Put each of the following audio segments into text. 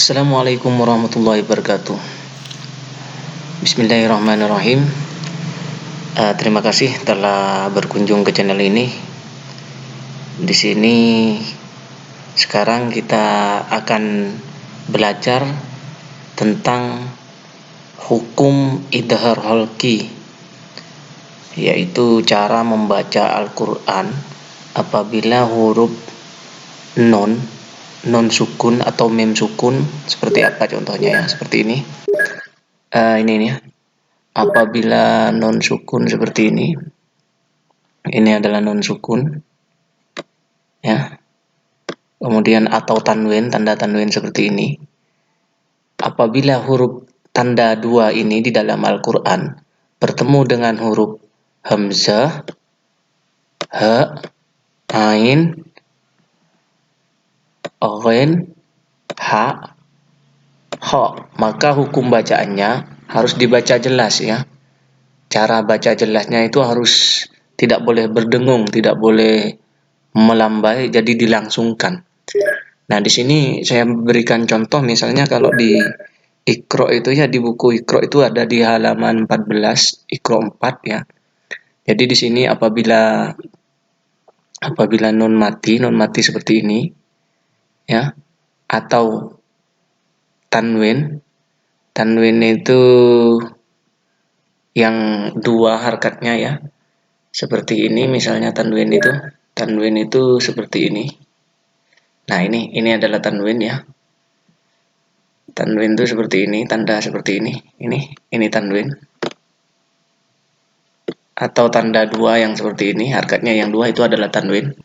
Assalamualaikum warahmatullahi wabarakatuh. Bismillahirrahmanirrahim. Terima kasih telah berkunjung ke channel ini. Di sini sekarang kita akan belajar tentang hukum idhar holqi, yaitu cara membaca Al-Quran apabila huruf non sukun atau mim sukun. Seperti apa contohnya ya? Seperti ini. Ini nih ya. Apabila non sukun seperti ini adalah non sukun ya. Kemudian atau tanwin, tanda tanwin seperti ini. Apabila huruf tanda dua ini di dalam Al-Quran bertemu dengan huruf hamzah, ha, ain, ghain, ha, kha, maka hukum bacaannya harus dibaca jelas ya. Cara baca jelasnya itu harus tidak boleh berdengung, tidak boleh melambai, jadi dilangsungkan. Nah, di sini saya berikan contoh, misalnya kalau di Iqra itu ya, di buku Iqra itu ada di halaman 14, Iqra 4 ya. Jadi di sini apabila nun mati seperti ini ya, atau tanwin itu yang dua harkatnya ya. Seperti ini misalnya tanwin itu seperti ini. Nah, ini adalah tanwin ya. Tanwin itu seperti ini, tanda seperti ini. Ini tanwin. Atau tanda dua yang seperti ini, harkatnya yang dua itu adalah tanwin.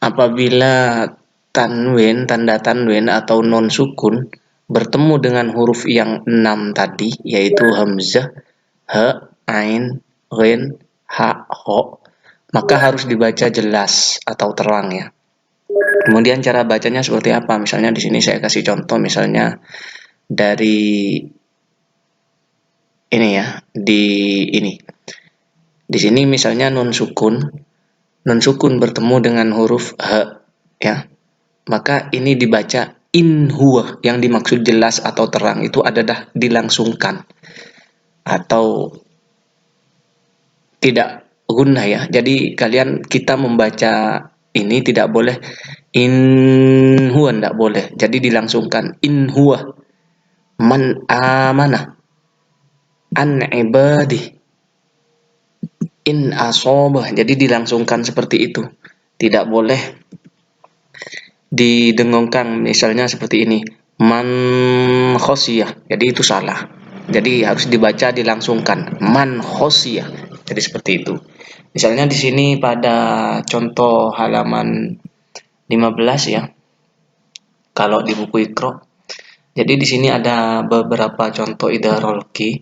Apabila tanda tanwin atau non sukun bertemu dengan huruf yang 6 tadi, yaitu hamzah, ha, ain, ghain, ha, kha, maka harus dibaca jelas atau terang ya. Kemudian cara bacanya seperti apa? Misalnya di sini saya kasih contoh, misalnya dari ini ya, Di sini misalnya nun sukun bertemu dengan huruf ha ya. Maka ini dibaca in huwa, yang dimaksud jelas atau terang itu adalah dilangsungkan atau tidak gunnah ya. Jadi kita membaca ini tidak boleh in huwa, tidak boleh. Jadi dilangsungkan in huwa man amanah an ibadih in asobah. Jadi dilangsungkan seperti itu. Tidak boleh didengungkan, misalnya seperti ini. Man khosiyah. Jadi itu salah. Jadi harus dibaca dilangsungkan. Man khosiyah. Jadi seperti itu. Misalnya di sini pada contoh halaman 15 ya. Kalau di buku Iqra. Jadi di sini ada beberapa contoh idharul qi.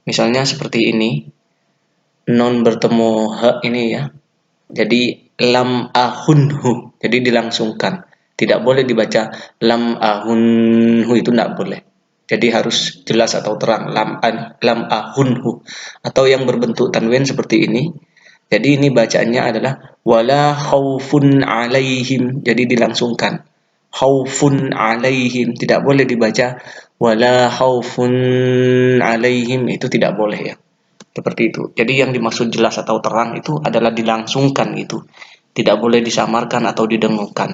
Misalnya seperti ini. Non bertemu ha ini ya. Jadi lam ahunhu. Jadi dilangsungkan. Tidak boleh dibaca lam ahunhu, itu tidak boleh. Jadi harus jelas atau terang lam ahunhu. Atau yang berbentuk tanwin seperti ini. Jadi ini bacaannya adalah wala khaufun alaihim. Jadi dilangsungkan. Khaufun alaihim. Tidak boleh dibaca wala khaufun alaihim. Itu tidak boleh ya. Seperti itu. Jadi yang dimaksud jelas atau terang itu adalah dilangsungkan gitu. Tidak boleh disamarkan atau didengungkan.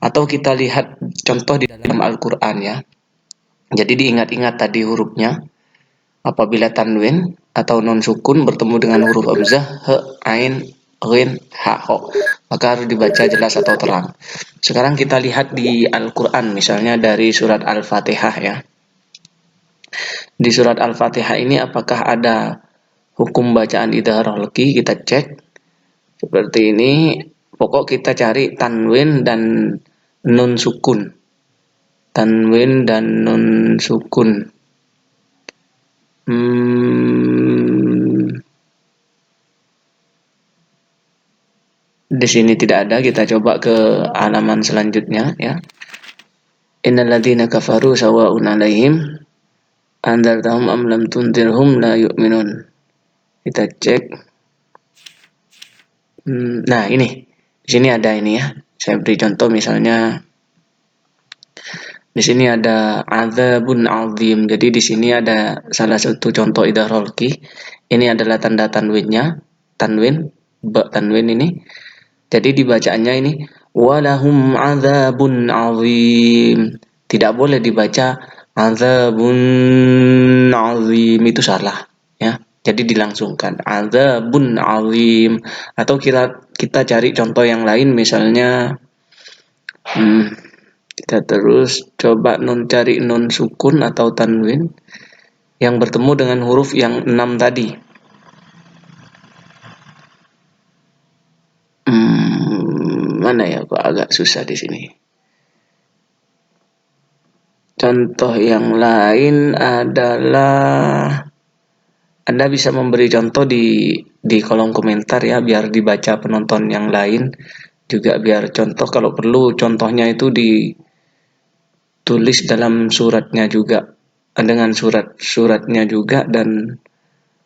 Atau kita lihat contoh di dalam Al-Quran ya. Jadi diingat-ingat tadi hurufnya. Apabila tanwin atau non sukun bertemu dengan huruf hamzah, ha, ain, ghain, ha, kha, maka harus dibaca jelas atau terang. Sekarang kita lihat di Al-Quran, misalnya dari surat Al-Fatihah ya. Di surat Al-Fatihah ini apakah ada hukum bacaan idharul qi? Kita cek seperti ini. Pokok kita cari tanwin dan nun sukun. Tanwin dan nun sukun. Di sini tidak ada. Kita coba ke halaman selanjutnya ya. Innal ladzina kafaru sawa'un 'alaihim anzartahum am lam tunzirhum la yu'minun. Kita cek. Nah, ini. Di sini ada ini ya. Saya beri contoh misalnya Di sini ada adzabun azim. Jadi di sini ada salah satu contoh idgharul qi. Ini adalah tanda tanwinnya, tanwin, ba tanwin ini. Jadi dibacaannya ini walahum adzabun azim. Tidak boleh dibaca adzabun azim, itu salah ya. Jadi dilangsungkan adzabun azim, atau kita cari contoh yang lain misalnya kita terus coba cari nun sukun atau tanwin yang bertemu dengan huruf yang 6 tadi. Mana ya, kok agak susah di sini. Contoh yang lain adalah Anda bisa memberi contoh di kolom komentar ya, biar dibaca penonton yang lain juga, biar contoh kalau perlu contohnya itu ditulis dalam suratnya juga, dengan suratnya juga dan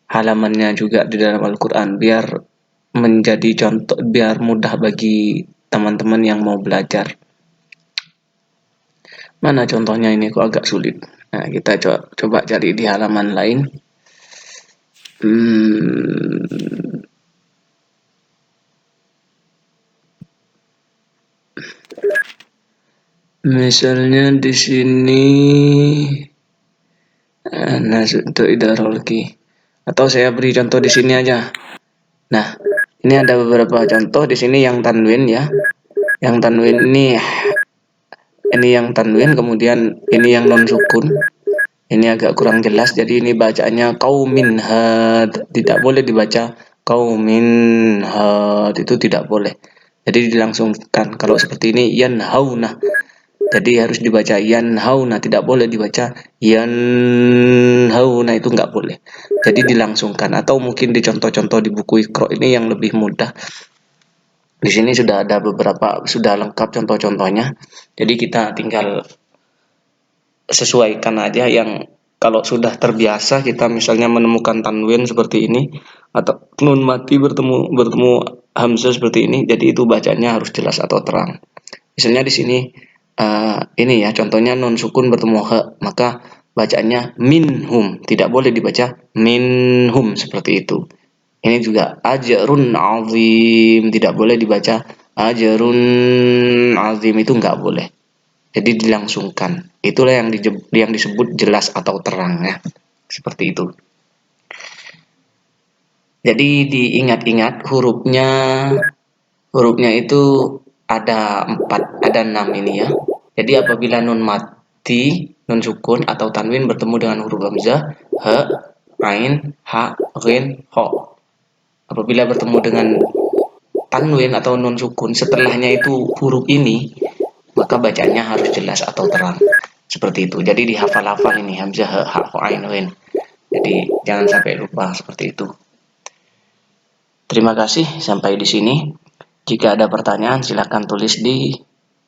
halamannya juga di dalam Al-Quran, biar menjadi contoh, biar mudah bagi teman-teman yang mau belajar. Mana contohnya ini, kok agak sulit. Nah, kita coba cari di halaman lain. Misalnya di sini untuk idgharul qi, atau saya beri contoh di sini aja. Nah, ini ada beberapa contoh di sini yang tanwin ya. Yang tanwin ini yang tanwin, kemudian ini yang non sukun. Ini agak kurang jelas, jadi ini bacanya qaumin had. Tidak boleh dibaca qaumin had, itu tidak boleh. Jadi dilangsungkan. Kalau seperti ini yanhauna, jadi harus dibaca yanhauna, tidak boleh dibaca yanhauna, itu nggak boleh. Jadi dilangsungkan, atau mungkin di contoh-contoh di buku Iqra ini yang lebih mudah. Di sini sudah ada beberapa, sudah lengkap contoh-contohnya. Jadi kita tinggal sesuaikan aja yang, kalau sudah terbiasa kita misalnya menemukan tanwin seperti ini atau nun mati bertemu hamzah seperti ini, jadi itu bacanya harus jelas atau terang. Misalnya di sini ini ya contohnya nun sukun bertemu ha, maka bacaannya minhum, tidak boleh dibaca minhum seperti itu. Ini juga ajrun azim, tidak boleh dibaca ajrun azim, itu nggak boleh. Jadi dilangsungkan. Itulah yang disebut jelas atau terang ya. Seperti itu. Jadi diingat-ingat hurufnya itu ada 4, ada 6 ini ya. Jadi apabila nun mati, nun sukun atau tanwin bertemu dengan huruf hamzah, ha, ain, ha, ghin, ho. Apabila bertemu dengan tanwin atau nun sukun, setelahnya itu huruf ini, maka bacanya harus jelas atau terang. Seperti itu. Jadi dihafal-hafal ini hamzah, ha, ho, ain, ghin. Jadi jangan sampai lupa seperti itu. Terima kasih, sampai di sini. Jika ada pertanyaan silakan tulis di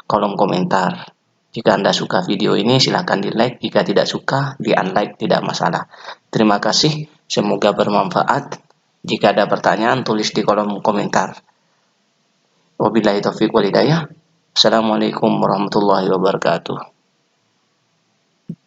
kolom komentar. Jika Anda suka video ini silakan di like, jika tidak suka di unlike, tidak masalah. Terima kasih, semoga bermanfaat. Jika ada pertanyaan tulis di kolom komentar. Wabillahi taufiq wal hidayah. Assalamualaikum warahmatullahi wabarakatuh.